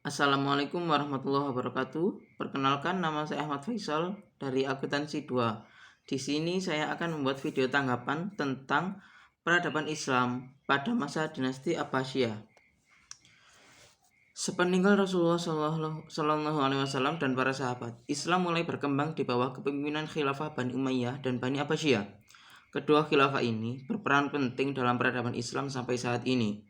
Assalamualaikum warahmatullahi wabarakatuh. Perkenalkan, nama saya Ahmad Faisal dari Akuntansi 2. Di sini saya akan membuat video tanggapan tentang peradaban Islam pada masa dinasti Abbasiyah. Sepeninggal Rasulullah Shallallahu Alaihi Wasallam dan para sahabat, Islam mulai berkembang di bawah kepemimpinan Khilafah Bani Umayyah dan Bani Abbasiyah. Kedua khilafah ini berperan penting dalam peradaban Islam sampai saat ini.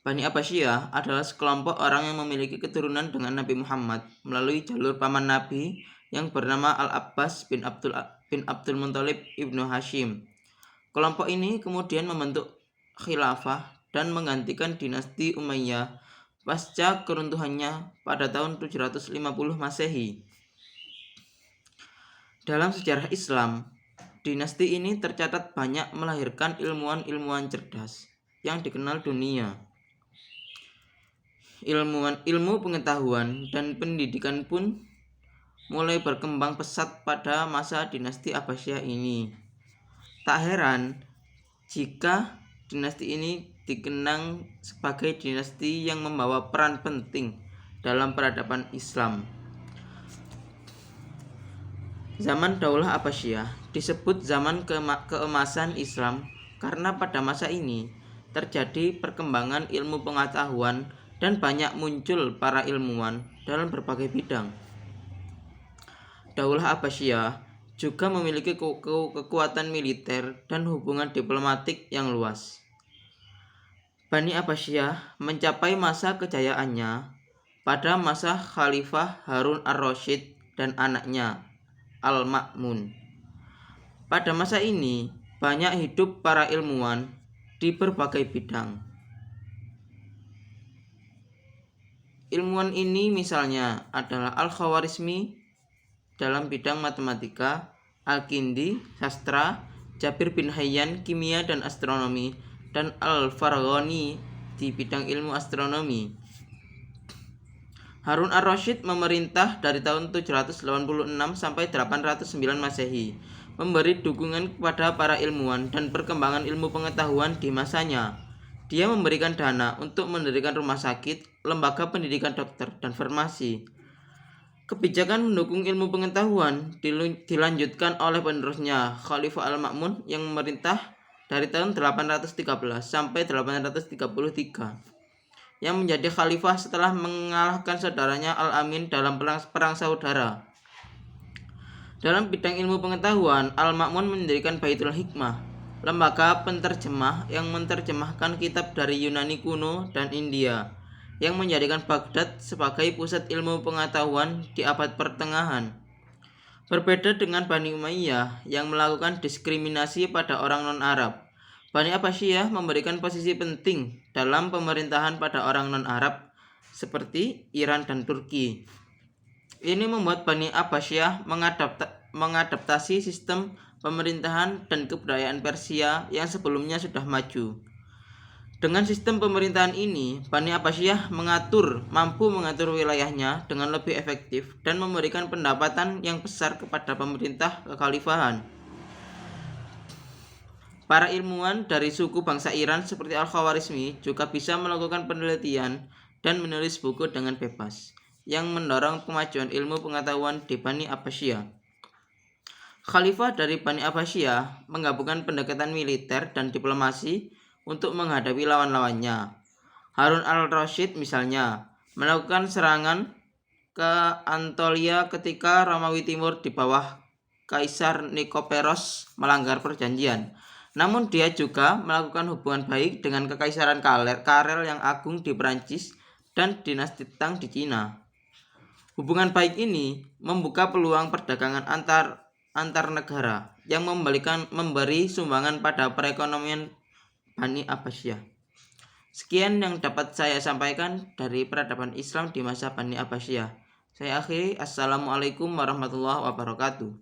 Bani Abbasiyah adalah sekelompok orang yang memiliki keturunan dengan Nabi Muhammad melalui jalur paman Nabi yang bernama Al-Abbas bin Abdul Muthalib ibnu Hashim. Kelompok ini kemudian membentuk khilafah dan menggantikan dinasti Umayyah pasca keruntuhannya pada tahun 750 Masehi. Dalam sejarah Islam, dinasti ini tercatat banyak melahirkan ilmuwan-ilmuwan cerdas yang dikenal dunia. Ilmu pengetahuan dan pendidikan pun mulai berkembang pesat pada masa dinasti Abbasiyah ini. Tak heran jika dinasti ini dikenang sebagai dinasti yang membawa peran penting dalam peradaban Islam. Zaman Daulah Abbasiyah disebut zaman keemasan Islam karena pada masa ini terjadi perkembangan ilmu pengetahuan dan banyak muncul para ilmuwan dalam berbagai bidang. Daulah Abbasiyah juga memiliki kekuatan militer dan hubungan diplomatik yang luas. Bani Abbasiyah mencapai masa kejayaannya pada masa Khalifah Harun ar-Rasyid dan anaknya Al-Ma'mun. Pada masa ini banyak hidup para ilmuwan di berbagai bidang. Ilmuwan ini misalnya adalah Al-Khawarizmi dalam bidang matematika, Al-Kindi, sastra, Jabir bin Hayyan, kimia dan astronomi, dan Al-Farghani di bidang ilmu astronomi. Harun ar-Rasyid memerintah dari tahun 786 sampai 809 Masehi, memberi dukungan kepada para ilmuwan dan perkembangan ilmu pengetahuan di masanya. Dia memberikan dana untuk mendirikan rumah sakit, lembaga pendidikan dokter, dan farmasi. Kebijakan mendukung ilmu pengetahuan dilanjutkan oleh penerusnya Khalifah Al-Ma'mun yang memerintah dari tahun 813 sampai 833, yang menjadi khalifah setelah mengalahkan saudaranya Al-Amin dalam perang saudara. Dalam bidang ilmu pengetahuan, Al-Ma'mun mendirikan Baitul Hikmah, lembaga penterjemah yang menerjemahkan kitab dari Yunani kuno dan India, yang menjadikan Baghdad sebagai pusat ilmu pengetahuan di abad pertengahan. Berbeda dengan Bani Umayyah yang melakukan diskriminasi pada orang non-Arab, Bani Abbasiyah memberikan posisi penting dalam pemerintahan pada orang non-Arab seperti Iran dan Turki. Ini membuat Bani Abbasiyah mengadaptasi sistem pemerintahan dan kebudayaan Persia yang sebelumnya sudah maju. Dengan sistem pemerintahan ini, Bani Abbasiyah mampu mengatur wilayahnya dengan lebih efektif dan memberikan pendapatan yang besar kepada pemerintah kekhalifahan. Para ilmuwan dari suku bangsa Iran seperti Al-Khawarizmi juga bisa melakukan penelitian dan menulis buku dengan bebas, yang mendorong kemajuan ilmu pengetahuan di Bani Abbasiyah. Khalifah dari Bani Abbasiyah menggabungkan pendekatan militer dan diplomasi untuk menghadapi lawan-lawannya. Harun al-Rasyid misalnya melakukan serangan ke Anatolia ketika Romawi Timur di bawah Kaisar Nikoperos melanggar perjanjian. Namun dia juga melakukan hubungan baik dengan Kekaisaran Karel yang agung di Perancis dan dinasti Tang di Cina. Hubungan baik ini membuka peluang perdagangan antar negara yang memberi sumbangan pada perekonomian Bani Abbasiyah. Sekian yang dapat saya sampaikan dari peradaban Islam di masa Bani Abbasiyah. Saya akhiri. Assalamualaikum warahmatullahi wabarakatuh.